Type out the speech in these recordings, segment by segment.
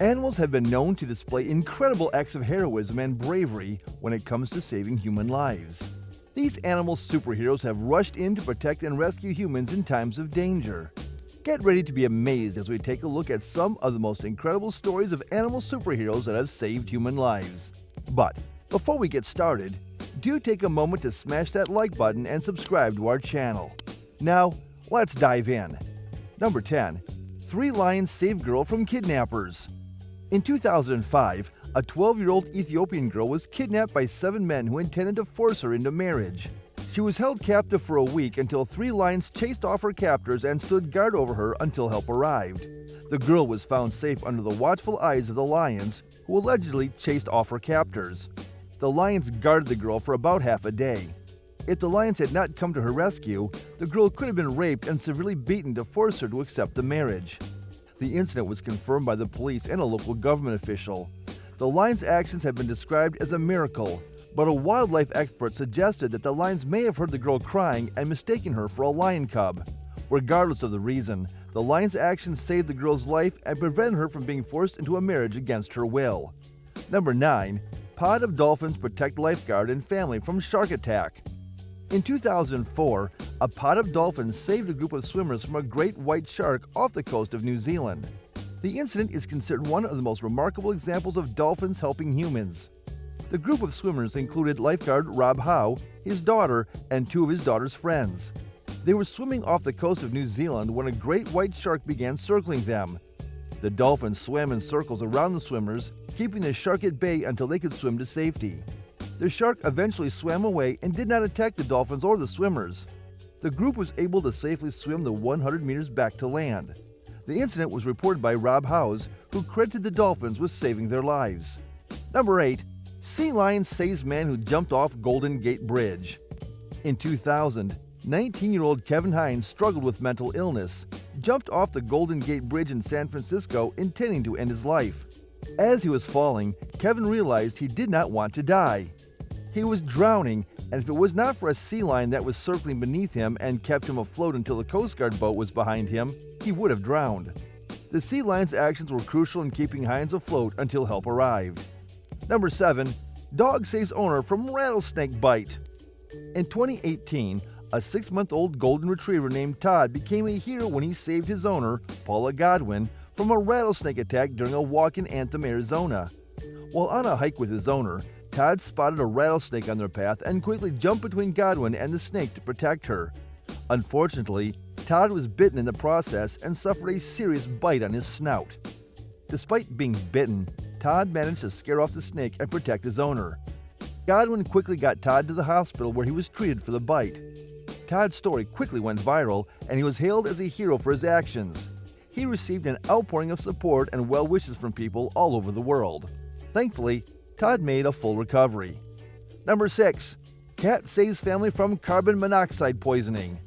Animals have been known to display incredible acts of heroism and bravery when it comes to saving human lives. These animal superheroes have rushed in to protect and rescue humans in times of danger. Get ready to be amazed as we take a look at some of the most incredible stories of animal superheroes that have saved human lives. But before we get started, do take a moment to smash that like button and subscribe to our channel. Now, let's dive in. Number 10. 3 lions save girl from kidnappers. In 2005, a 12-year-old Ethiopian girl was kidnapped by 7 men who intended to force her into marriage. She was held captive for a week until 3 lions chased off her captors and stood guard over her until help arrived. The girl was found safe under the watchful eyes of the lions, who allegedly chased off her captors. The lions guarded the girl for about half a day. If the lions had not come to her rescue, the girl could have been raped and severely beaten to force her to accept the marriage. The incident was confirmed by the police and a local government official. The lions' actions have been described as a miracle, but a wildlife expert suggested that the lions may have heard the girl crying and mistaken her for a lion cub. Regardless of the reason, the lions' actions saved the girl's life and prevented her from being forced into a marriage against her will. Number 9. Pod of dolphins protect lifeguard and family from shark attack. In 2004, a pod of dolphins saved a group of swimmers from a great white shark off the coast of New Zealand. The incident is considered one of the most remarkable examples of dolphins helping humans. The group of swimmers included lifeguard Rob Howe, his daughter, and 2 of his daughter's friends. They were swimming off the coast of New Zealand when a great white shark began circling them. The dolphins swam in circles around the swimmers, keeping the shark at bay until they could swim to safety. The shark eventually swam away and did not attack the dolphins or the swimmers. The group was able to safely swim the 100 meters back to land. The incident was reported by Rob Howes, who credited the dolphins with saving their lives. Number 8. Sea lion saves man who jumped off Golden Gate Bridge. In 2000, 19-year-old Kevin Hines struggled with mental illness, jumped off the Golden Gate Bridge in San Francisco intending to end his life. As he was falling, Kevin realized he did not want to die. He was drowning, and if it was not for a sea lion that was circling beneath him and kept him afloat until the Coast Guard boat was behind him, he would have drowned. The sea lion's actions were crucial in keeping Hines afloat until help arrived. Number 7. Dog saves owner from rattlesnake bite. In 2018, a 6-month-old golden retriever named Todd became a hero when he saved his owner, Paula Godwin, from a rattlesnake attack during a walk in Anthem, Arizona. While on a hike with his owner, Todd spotted a rattlesnake on their path and quickly jumped between Godwin and the snake to protect her. Unfortunately, Todd was bitten in the process and suffered a serious bite on his snout. Despite being bitten, Todd managed to scare off the snake and protect his owner. Godwin quickly got Todd to the hospital where he was treated for the bite. Todd's story quickly went viral and he was hailed as a hero for his actions. He received an outpouring of support and well wishes from people all over the world. Thankfully, Todd made a full recovery. Number 6. Cat saves family from carbon monoxide poisoning.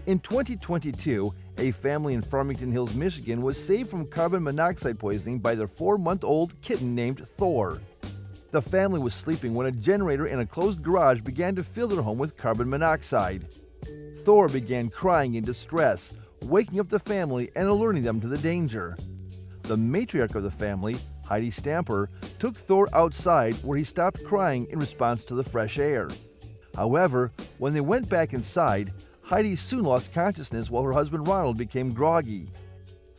In 2022, a family in Farmington Hills, Michigan was saved from carbon monoxide poisoning by their 4-month-old kitten named Thor. The family was sleeping when a generator in a closed garage began to fill their home with carbon monoxide. Thor began crying in distress, waking up the family and alerting them to the danger. The matriarch of the family, Heidi Stamper, took Thor outside where he stopped crying in response to the fresh air. However, when they went back inside, Heidi soon lost consciousness while her husband Ronald became groggy.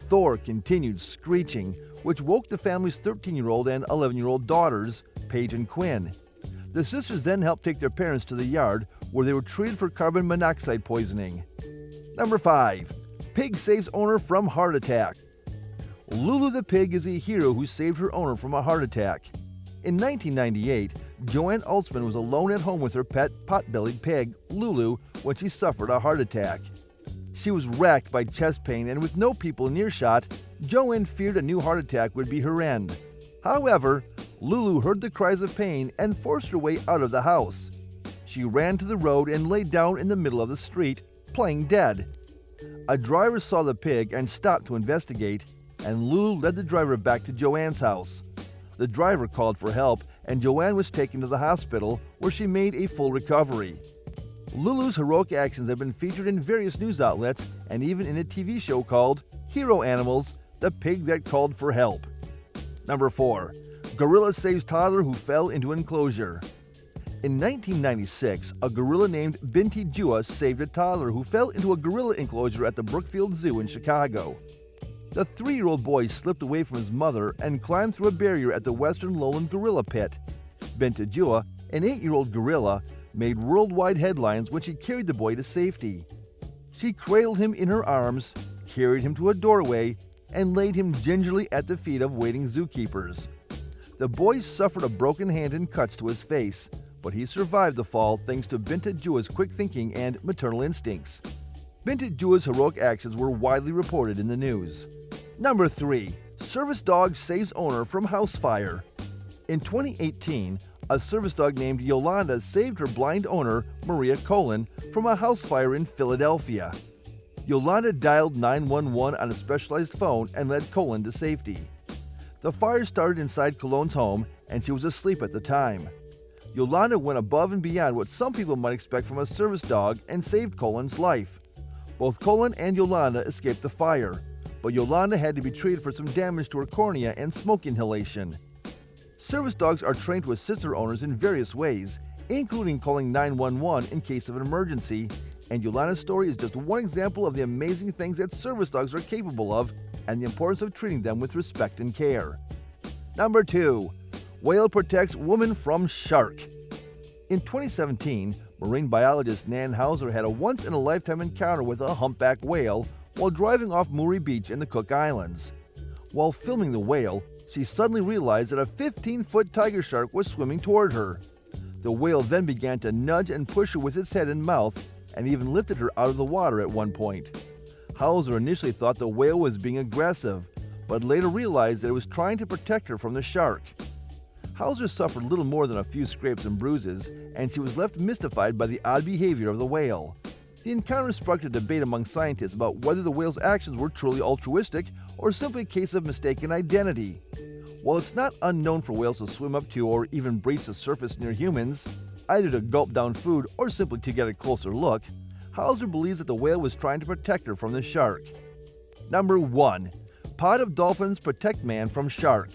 Thor continued screeching, which woke the family's 13-year-old and 11-year-old daughters, Paige and Quinn. The sisters then helped take their parents to the yard where they were treated for carbon monoxide poisoning. Number 5. Pig saves owner from heart attack. Lulu the pig is a hero who saved her owner from a heart attack. In 1998, Joanne Altsman was alone at home with her pet pot-bellied pig, Lulu, when she suffered a heart attack. She was racked by chest pain, and with no people in earshot, Joanne feared a new heart attack would be her end. However, Lulu heard the cries of pain and forced her way out of the house. She ran to the road and lay down in the middle of the street, playing dead. A driver saw the pig and stopped to investigate, and Lulu led the driver back to Joanne's house. The driver called for help, and Joanne was taken to the hospital, where she made a full recovery. Lulu's heroic actions have been featured in various news outlets and even in a TV show called Hero Animals, the Pig That Called for Help. Number 4. Gorilla saves toddler who fell into enclosure. In 1996, a gorilla named Binti Jua saved a toddler who fell into a gorilla enclosure at the Brookfield Zoo in Chicago. The 3-year-old boy slipped away from his mother and climbed through a barrier at the Western Lowland Gorilla Pit. Binti Jua, an 8-year-old gorilla, made worldwide headlines when she carried the boy to safety. She cradled him in her arms, carried him to a doorway, and laid him gingerly at the feet of waiting zookeepers. The boy suffered a broken hand and cuts to his face, but he survived the fall thanks to Binti Jua's quick thinking and maternal instincts. Binti Jua's heroic actions were widely reported in the news. Number 3. Service dog saves owner from house fire. In 2018, a service dog named Yolanda saved her blind owner, Maria Colon, from a house fire in Philadelphia. Yolanda dialed 911 on a specialized phone and led Colon to safety. The fire started inside Colon's home, and she was asleep at the time. Yolanda went above and beyond what some people might expect from a service dog and saved Colon's life. Both Colon and Yolanda escaped the fire, but Yolanda had to be treated for some damage to her cornea and smoke inhalation. Service dogs are trained to assist their owners in various ways, including calling 911 in case of an emergency, and Yolanda's story is just one example of the amazing things that service dogs are capable of and the importance of treating them with respect and care. Number 2. Whale protects woman from shark. In 2017, marine biologist Nan Hauser had a once-in-a-lifetime encounter with a humpback whale while driving off Murray Beach in the Cook Islands. While filming the whale, she suddenly realized that a 15-foot tiger shark was swimming toward her. The whale then began to nudge and push her with its head and mouth, and even lifted her out of the water at one point. Hauser initially thought the whale was being aggressive, but later realized that it was trying to protect her from the shark. Hauser suffered little more than a few scrapes and bruises, and she was left mystified by the odd behavior of the whale. The encounter sparked a debate among scientists about whether the whale's actions were truly altruistic or simply a case of mistaken identity. While it's not unknown for whales to swim up to or even breach the surface near humans, either to gulp down food or simply to get a closer look, Hauser believes that the whale was trying to protect her from the shark. Number 1. Pod of dolphins protect man from shark.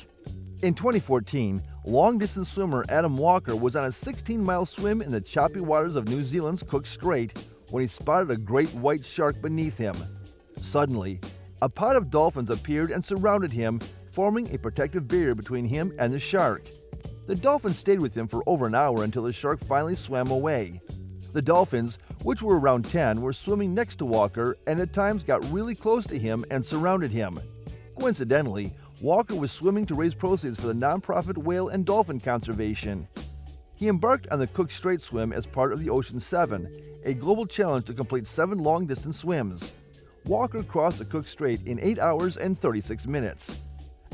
In 2014, long-distance swimmer Adam Walker was on a 16-mile swim in the choppy waters of New Zealand's Cook Strait when he spotted a great white shark beneath him. Suddenly, a pod of dolphins appeared and surrounded him, forming a protective barrier between him and the shark. The dolphins stayed with him for over an hour until the shark finally swam away. The dolphins, which were around 10, were swimming next to Walker and at times got really close to him and surrounded him. Coincidentally, Walker was swimming to raise proceeds for the nonprofit Whale and Dolphin Conservation. He embarked on the Cook Strait swim as part of the Ocean 7, a global challenge to complete 7 long-distance swims. Walker crossed the Cook Strait in 8 hours and 36 minutes.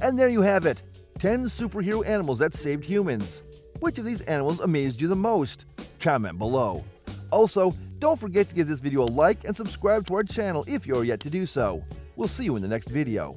And there you have it, 10 superhero animals that saved humans. Which of these animals amazed you the most? Comment below. Also, don't forget to give this video a like and subscribe to our channel if you're yet to do so. We'll see you in the next video.